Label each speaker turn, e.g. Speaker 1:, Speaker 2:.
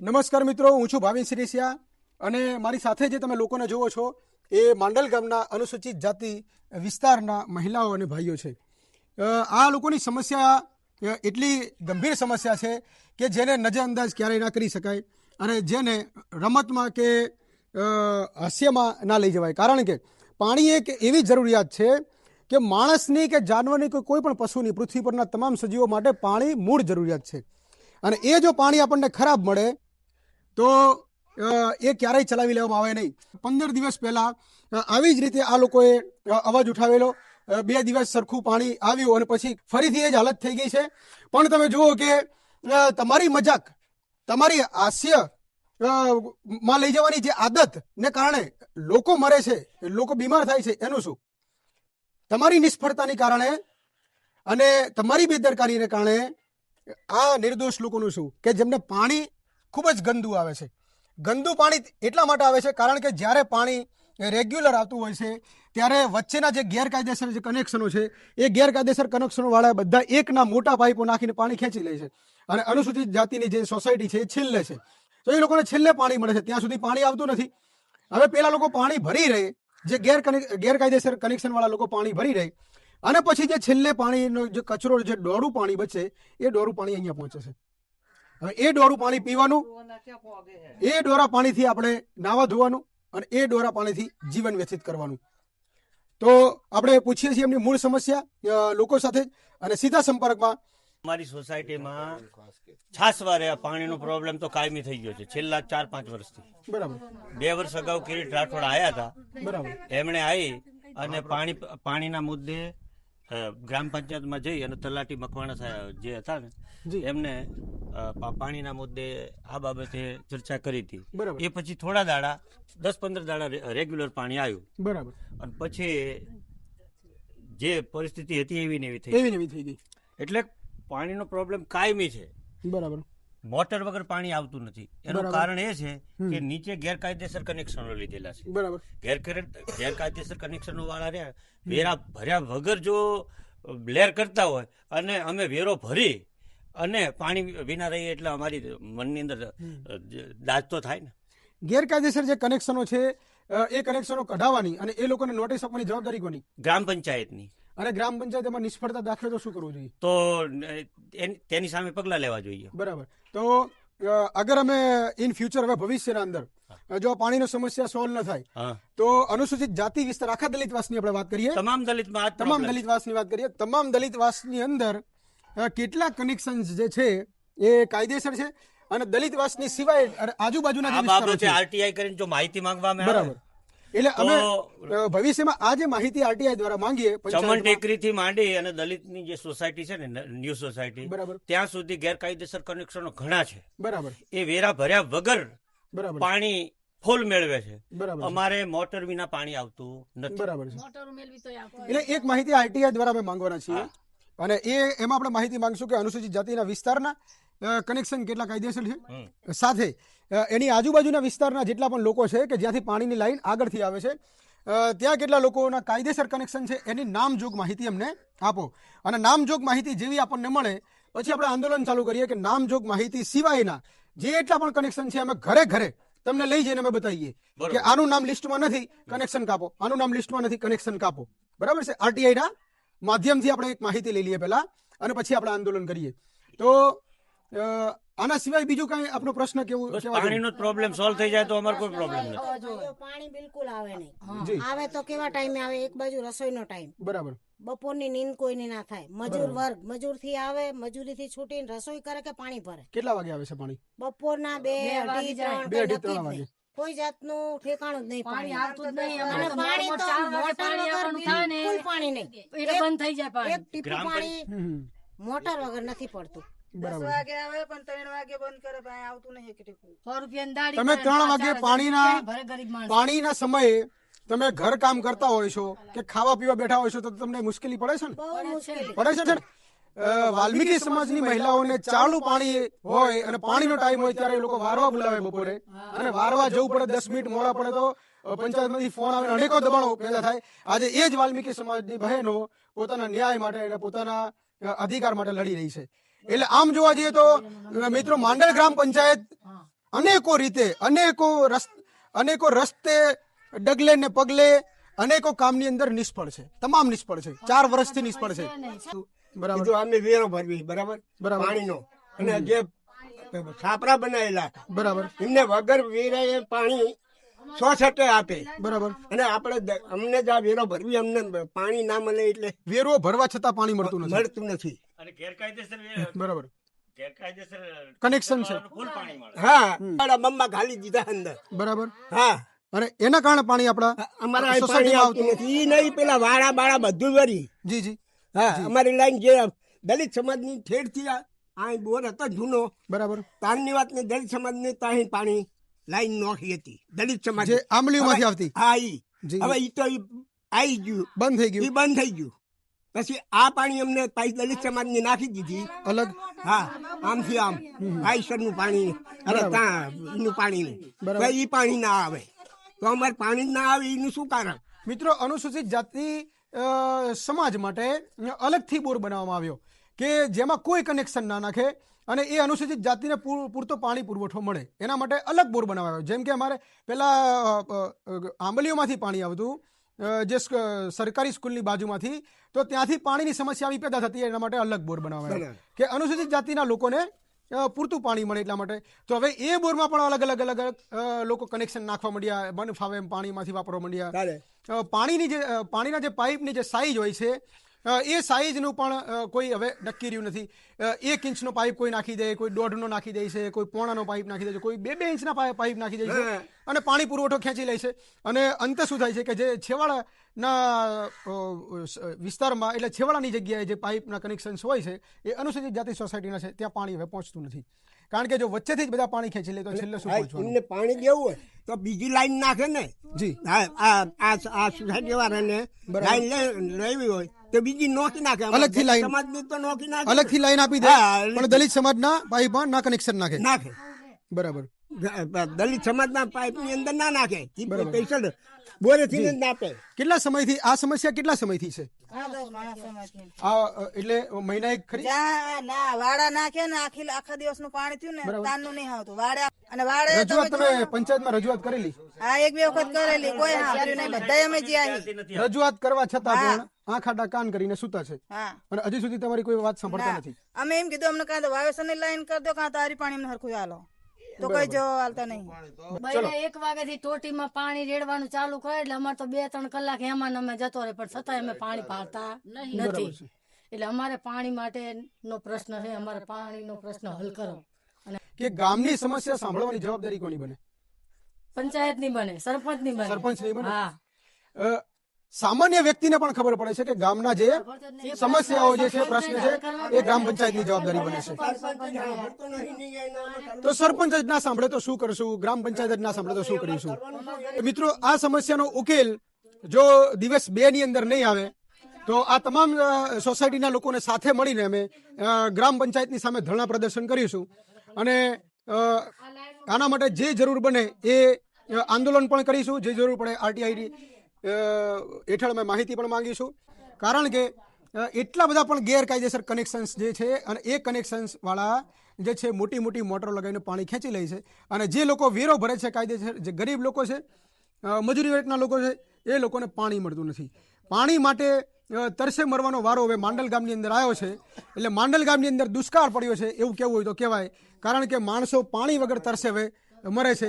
Speaker 1: નમસ્કાર મિત્રો, હું છું ભાવિન સિરીસિયા અને મારી સાથે જે તમે લોકોને જુઓ છો એ માંડલ ગામના અનુસૂચિત જાતિ વિસ્તારના મહિલાઓ અને ભાઈઓ છે. આ લોકોની સમસ્યા એટલી ગંભીર સમસ્યા છે કે જેને નજરઅંદાજ ક્યારેય ના કરી શકાય અને જેને રમતમાં કે હાસ્યમાં ના લઈ જવાય. કારણ કે પાણી એક એવી જરૂરિયાત છે કે માણસની કે જાનવરની કે કોઈ પણ પશુની, પૃથ્વી પરના તમામ સજીવો માટે પાણી મૂળ જરૂરિયાત છે. અને એ જો પાણી આપણને ખરાબ મળે તો એ ક્યારેય ચલાવી લેવામાં આવે નહીં. 15 દિવસ પહેલા આવી જ રીતે આ લોકોએ અવાજ ઉઠાવેલો. 2 દિવસ સરખું પાણી આવ્યું અને પછી ફરીથી એ જ હાલત થઈ ગઈ છે. પણ તમે જુઓ કે તમારી મજાક, તમારી હાસ્ય માં લઈ જવાની જે આદત ને કારણે લોકો મરે છે, લોકો બીમાર થાય છે, એનું શું? તમારી નિષ્ફળતાની કારણે અને તમારી બેદરકારીને કારણે આ નિર્દોષ લોકોનું શું કે જેમને પાણી ખૂબ જ ગંદુ આવે છે. ગંદુ પાણી એટલા માટે આવે છે કારણ કે જ્યારે પાણી રેગ્યુલર આવતું હોય છે ત્યારે વચ્ચેના જે ગેરકાયદેસર જે કનેક્શનો છે એ ગેરકાયદેસર કનેક્શનોવાળા બધા એકના મોટા પાઇપો નાખીને પાણી ખેંચી લે છે અને અનુસૂચિત જાતિની જે સોસાયટી છે એ છેલ્લે છે. તો એ લોકોને છેલ્લે પાણી મળે છે, ત્યાં સુધી પાણી આવતું નથી. હવે પેલા લોકો પાણી ભરી રહે, જે ગેરકાયદેસર કનેક્શનવાળા લોકો પાણી ભરી રહે અને પછી જે છેલ્લે પાણીનો જે કચરો, જે ડોરું પાણી બચે એ ડોરું પાણી અહીંયા પહોંચે છે. હવે એ ડોરું પાણી પીવાનું, એ ડોરા પાણીથી આપણે નાવા ધોવાનું અને એ ડોરા પાણીથી જીવન વ્યતીત કરવાનું. તો આપણે પૂછીએ છીએ એમની મૂળ સમસ્યા લોકો સાથે અને સીધા સંપર્કમાં.
Speaker 2: અમારી સોસાયટીમાં છાસવારે પાણીનો પ્રોબ્લેમ તો કાયમી થઈ ગયો છે છેલ્લા 4-5 વર્ષથી.
Speaker 1: બરાબર.
Speaker 2: 2 વર્ષ અગાઉ કિરીટ રાઠોડ આવ્યા હતા.
Speaker 1: બરાબર.
Speaker 2: એમણે આવી અને પાણીના મુદ્દે ગ્રામ પંચાયતમાં જઈ અને તલાટી મકવાણા સાહેબ જે હતા ને એમને પાણીના મુદ્દે આ બાબતે ચર્ચા કરી હતી. એ પછી થોડા દાડા, 10-15 દાડા રેગ્યુલર પાણી આવ્યું.
Speaker 1: બરાબર.
Speaker 2: અને પછી જે પરિસ્થિતિ હતી એવી ને એવી થઈ ગઈ. એટલે પાણીનો પ્રોબ્લેમ કાયમી છે.
Speaker 1: બરાબર.
Speaker 2: મોટર વગર પાણી આવતું નથી. એનું કારણ એ છે કે નીચે ગેરકાયદેસર કનેક્શનો લીધેલા છે.
Speaker 1: બરાબર.
Speaker 2: ગેરકાયદેસર કનેક્શનો વાળા રહ્યા વેરા ભર્યા વગર જો બ્લેર કરતા હોય અને અમે વેરો ભરી અને પાણી વિના રહીએ એટલે અમારી મનની અંદર દાજ તો થાય ને.
Speaker 1: ગેરકાયદેસર જે કનેક્શનો છે એ કનેક્શનો કઢાવવાની અને એ લોકોને નોટિસ આપવાની જવાબદારી કોની?
Speaker 2: ગ્રામ પંચાયતની.
Speaker 1: અને ગ્રામ પંચાયત એમાં નિષ્ફળતા દાખવે તો શું કરવું જોઈએ?
Speaker 2: તો તેની સામે પગલાં લેવા જોઈએ.
Speaker 1: બરાબર. તો અગર અમે ઇન ફ્યુચર, હવે ભવિષ્યના અંદર જો પાણીનો સમસ્યા સોલ્વ ન થાય તો અનુસૂચિત જાતિ વિસ્તાર, આખા દલિતવાસની આપણે વાત કરીએ, તમામ દલિતવાસની વાત કરીએ, તમામ દલિતવાસની અંદર કેટલા કનેક્શન જે છે એ કાયદેસર છે અને દલિતવાસની સિવાય આજુબાજુના જે વિસ્તારો છે
Speaker 2: આરટીઆઈ કરીને જો માહિતી માંગવામાં આવે.
Speaker 1: બરાબર. એટલે અમે ભવિષ્યમાં આ જે માહિતી આરટીઆઈ દ્વારા માંગીએ,
Speaker 2: ચમન ટેકરી થી માંડી અને દલિતની જે સોસાયટી છે ને, ન્યૂ સોસાયટી,
Speaker 1: બરાબર,
Speaker 2: ત્યાં સુધી ગેરકાયદેસર કનેક્શનો ઘણા છે.
Speaker 1: બરાબર.
Speaker 2: એ વેરા ભર્યા વગર
Speaker 1: બરાબર
Speaker 2: પાણી ફૂલ મેળવે છે.
Speaker 1: બરાબર.
Speaker 2: અમારે મોટર વિના પાણી આવતું નથી.
Speaker 1: બરાબર છે. એટલે એક માહિતી આરટીઆઈ દ્વારા અમે માંગવાના છીએ અને એમાં આપણે માહિતી માંગશું કે અનુસૂચિત જાતિના વિસ્તારના કનેક્શન કેટલા કાયદેસર છે, સાથે એની આજુબાજુના વિસ્તારના જેટલા પણ લોકો છે કે જ્યાંથી પાણીની લાઈન આગળથી આવે છે ત્યાં કેટલા લોકોના કાયદેસર કનેક્શન છે એની નામજોગ માહિતી અમને આપો. અને નામજોગ માહિતી જેવી આપણને મળે પછી આપણે આંદોલન ચાલુ કરીએ કે નામજોગ માહિતી સિવાયના જે એટલા પણ કનેક્શન છે અમે ઘરે ઘરે તમને લઈ જઈને અમે બતાવીએ કે આનું નામ લિસ્ટમાં નથી, કનેક્શન કાપો, આનું નામ લિસ્ટમાં નથી, કનેક્શન કાપો. બરાબર છે. આરટીઆઈના માધ્યમથી આપણે એક માહિતી લઈ લઈએ પહેલા અને પછી આપણે આંદોલન કરીએ. તો આના સિવાય બીજું કઈ આપણો પ્રશ્ન કેવું?
Speaker 2: પાણીનો પ્રોબ્લેમ સોલ્વ થઈ જાય તો અમારો કોઈ પ્રોબ્લેમ નથી.
Speaker 3: પાણી બિલકુલ આવે નહીં. આવે તો કેવા ટાઈમે આવે? એક બાજુ રસોઈનો ટાઈમ,
Speaker 1: બરાબર,
Speaker 3: બપોરની નીંદ કોઈની ના થાય, મજૂર વર્ગ મજૂર થી આવે, મજૂરી થી છૂટીને રસોઈ કરે કે પાણી ભરે.
Speaker 1: કેટલા વાગે આવે છે પાણી?
Speaker 3: બપોરના 2, 2:30, 3 વાગે. કોઈ જાતનું ઠેકાણું જ નહીં. પાણી આવતું જ નહીં. પાણી તો મોટર વગર બિલકુલ પાણી નહીં. એટલે બંધ થઈ જાય પાણી. એક ટીપું પાણી મોટર વગર નથી પડતું.
Speaker 4: 10 વાગે આવે પણ 3 વાગે બંધ કરે, પાણી આવતું નહીં. એક ટીપું. 100 રૂપિયાની દાડી.
Speaker 1: તમે 3 વાગે પાણીના સમયે તમે ઘર કામ કરતા હોય છો કે ખાવા પીવા બેઠા હોય છો તો તમને મુશ્કેલી પડે છે ને? પડે છે. વાલ્મીકી સમાજની મહિલાઓને ચાલુ પાણી હોય અને પાણીનો ટાઈમ હોય ત્યારે એ લોકો વારવા બોલાવે બપોરે અને વારવા જવું પડે. 10 મિનિટ મોડા પડે તો પંચાયતમાંથી ફોન આવે, અનેકો દબાણો પેદા થાય. આજે એ જ વાલ્મીકી સમાજની બહેનો પોતાના ન્યાય માટે અને પોતાના અધિકાર માટે લડી રહી છે. એટલે આમ જોવા જઈએ તો મિત્રો માંડલ ગ્રામ પંચાયત અનેકો રીતે અનેકો રસ્તે ડગલે ને પગલે અનેકો કામની અંદર નિષ્ફળ છે, તમામ નિષ્ફળ છે, 4 વર્ષથી નિષ્ફળ છે. બરાબર.
Speaker 5: કીધું અમે વેરો ભરવી બરાબર
Speaker 1: બરાબર.
Speaker 5: પાણીનો, અને જે છાપરા બનાવેલા
Speaker 1: બરાબર
Speaker 5: એમને વગર વેરે પાણી 100 આપે
Speaker 1: બરાબર.
Speaker 5: અને આપણે અમને જ આ વેરો ભરવી અમને પાણી ના મળે એટલે
Speaker 1: વેરો ભરવા છતાં પાણી મળતું નથી.
Speaker 5: મળતું નથી.
Speaker 2: અને ગેરકાયદેસર
Speaker 1: બરાબર
Speaker 2: ગેરકાયદેસર
Speaker 1: કનેક્શન છે.
Speaker 2: ફૂલ પાણી મળે.
Speaker 5: હા મારા મમ્મા ખાલી દીધા અંદર.
Speaker 1: બરાબર.
Speaker 5: હા
Speaker 1: અને એના કારણે પાણી આપણા
Speaker 5: અમારા અહીં પાણી
Speaker 1: સોસાયટીમાં
Speaker 5: આવતું નથી. ઈ નહીં પેલા વાડા બાળા બધું વરી.
Speaker 1: જી જી
Speaker 5: હા અમારી લાઈન જે દલિત સમાજની ઠેડથી આ બોર હતો જૂનો
Speaker 1: બરાબર.
Speaker 5: તારની વાત ને દલિત સમાજની ત્યાં પાણી લાઈન નોખી હતી દલિત સમાજ
Speaker 1: જે આંબલીઓમાંથી આવતી.
Speaker 5: હા ઈ
Speaker 1: જી.
Speaker 5: હવે ઈ તો આવી ગયું,
Speaker 1: બંધ થઈ ગયું.
Speaker 5: ઈ બંધ થઈ ગયું. પછી આ પાણી અમને પાઈ દલિત સમાજની નાખી દીધી.
Speaker 1: અલગ.
Speaker 5: હા આમથી આમ આઈસરનું પાણી અને ત્યાં એનું પાણી
Speaker 1: બરાબર.
Speaker 5: ઈ પાણી ના આવે તો અમારે પાણી ના આવે એનું શું કારણ?
Speaker 1: મિત્રો, અનુસૂચિત જાતિ સમાજ માટે અલગથી બોર બનાવવામાં આવ્યો કે જેમાં કોઈ કનેક્શન ના નાખે અને એ અનુસૂચિત જાતિને પૂરતો પાણી પુરવઠો મળે એના માટે અલગ બોર બનાવાયો. જેમ કે અમારે પેલા આંબલીઓમાંથી પાણી આવતું, જે સરકારી સ્કૂલની બાજુમાંથી, તો ત્યાંથી પાણીની સમસ્યા આવી પેદા થતી, એના માટે અલગ બોર બનાવાયો કે અનુસૂચિત જાતિના લોકોને પૂરતું પાણી મળે એટલા માટે. તો હવે એ બોરમાં પણ અલગ લોકો કનેક્શન નાખવા માંડ્યા, મન ફાવે એમ પાણીમાંથી વાપરવા માંડ્યા. પાણીના જે પાઇપની જે સાઇઝ હોય છે એ સાઇઝનું પણ કોઈ હવે નક્કી રહ્યું નથી. 1 ઇંચનો પાઇપ કોઈ નાખી દે, કોઈ 1.5નો નાખી દે છે, કોઈ 1.5નો પાઇપ નાખી દે છે, કોઈ 2 ઇંચના પાઇપ નાખી દે છે અને પાણી પુરવઠો ખેંચી લે છે. અને અંતે શું થાય છે કે જે છેવાડાના વિસ્તારમાં, એટલે છેવાડાની જગ્યાએ જે પાઇપના કનેક્શન્સ હોય છે એ અનુસૂચિત જાતિ સોસાયટીના છે, ત્યાં પાણી હવે પહોંચતું નથી. કારણ કે જો વચ્ચેથી જ બધા પાણી ખેંચી લે તો છેલ્લે શું પહોંચવાનું?
Speaker 5: એમને પાણી દેવું હોય તો બીજી લાઈન નાખે ને.
Speaker 1: જી.
Speaker 5: આ સોસાયટી વાળાને લાઈન લેવી હોય તો બીજી નોખી નાખે.
Speaker 1: અલગથી લાઈન.
Speaker 5: સમાજની તો નોખી નાખે.
Speaker 1: અલગથી લાઈન આપી દે,
Speaker 5: હા,
Speaker 1: પણ દલિત સમાજના પાઇપમાં ના કનેક્શન નાખે.
Speaker 5: નાખે.
Speaker 1: બરાબર.
Speaker 5: દલિત સમાજના પાઇપની અંદર ના નાખે. સ્પેશિયલ બોરેથી જ નાખે.
Speaker 1: કેટલા સમયથી આ સમસ્યા કેટલા સમયથી છે?
Speaker 4: આ 10 માણસ સમજથી.
Speaker 1: આ એટલે મહિના એક ખરી?
Speaker 4: જ્યાં ના વાડા નાખે ને આખા દિવસનું પાણી થયું ને તાનનું નહીં આવતું. વાડા અને વાડે
Speaker 1: રજૂઆત તમે પંચાયતમાં રજૂઆત કરેલી?
Speaker 4: હા 1-2 વખત કરેલી, કોઈ સાંભળ્યું નહીં. બધાય અમે જ્યાં
Speaker 1: રજૂઆત કરવા છતાં પણ આંખ આડા કાન કરીને સૂતા છે
Speaker 4: હા
Speaker 1: અને હજી સુધી તમારી કોઈ વાત સાંભળતા નથી.
Speaker 4: અમે એમ કીધું અમને કાં તો વાવેતર ની લાઈન કરી દો, કાં તો આરી પાણી અમને હરખું હાલો, તો કઈ જો હાલતા નહીં.
Speaker 6: બને 1 વાગ્યાથી ટોટીમાં પાણી રેડવાનું ચાલુ કરે એટલે અમારે તો 2-3 કલાક એમાં અમે જતો રહે, પણ છતાંય અમે પાણી પાડતા નથી. એટલે અમારે પાણી માટેનો પ્રશ્ન છે, અમારે પાણીનો પ્રશ્ન હલ કરો. અને
Speaker 1: કે ગામની સમસ્યા સાંભળવાની જવાબદારી કોની બને?
Speaker 6: પંચાયતની બને, સરપંચની બને.
Speaker 1: સરપંચની બને.
Speaker 6: હા.
Speaker 1: સામાન્ય વ્યક્તિને પણ ખબર પડે છે કે ગામના જે સમસ્યાઓ જે છે, પ્રશ્ન છે, એ ગ્રામ પંચાયતની જવાબદારી બને છે. તો સરપંચ જ ના સાંભળે તો શું કરશું? ગ્રામ પંચાયત જ ના સાંભળે તો શું કરીશું? મિત્રો, આ સમસ્યાનો ઉકેલ જો દિવસ 2 ની અંદર નહીં આવે તો આ તમામ સોસાયટીના લોકોને સાથે મળીને અમે ગ્રામ પંચાયતની સામે ધરણા પ્રદર્શન કરીશું અને આના માટે જે જરૂર બને એ આંદોલન પણ કરીશું. જે જરૂર પડે RTI હેઠળ અમે માહિતી પણ માંગીશું. કારણ કે એટલા બધા પણ ગેરકાયદેસર કનેક્શન્સ જે છે અને એ કનેક્શન્સ વાળા જે છે મોટી મોટરો લગાવીને પાણી ખેંચી લે છે અને જે લોકો વેરો ભરે છે કાયદેસર, જે ગરીબ લોકો છે, મજૂરી વર્ગના લોકો છે, એ લોકોને પાણી મળતું નથી. પાણી માટે તરસે મરવાનો વારો હવે માંડલ ગામની અંદર આવ્યો છે. એટલે માંડલ ગામની અંદર દુષ્કાળ પડ્યો છે એવું કહેવું હોય તો કહેવાય. કારણ કે માણસો પાણી વગર તરસે હવે મરે છે.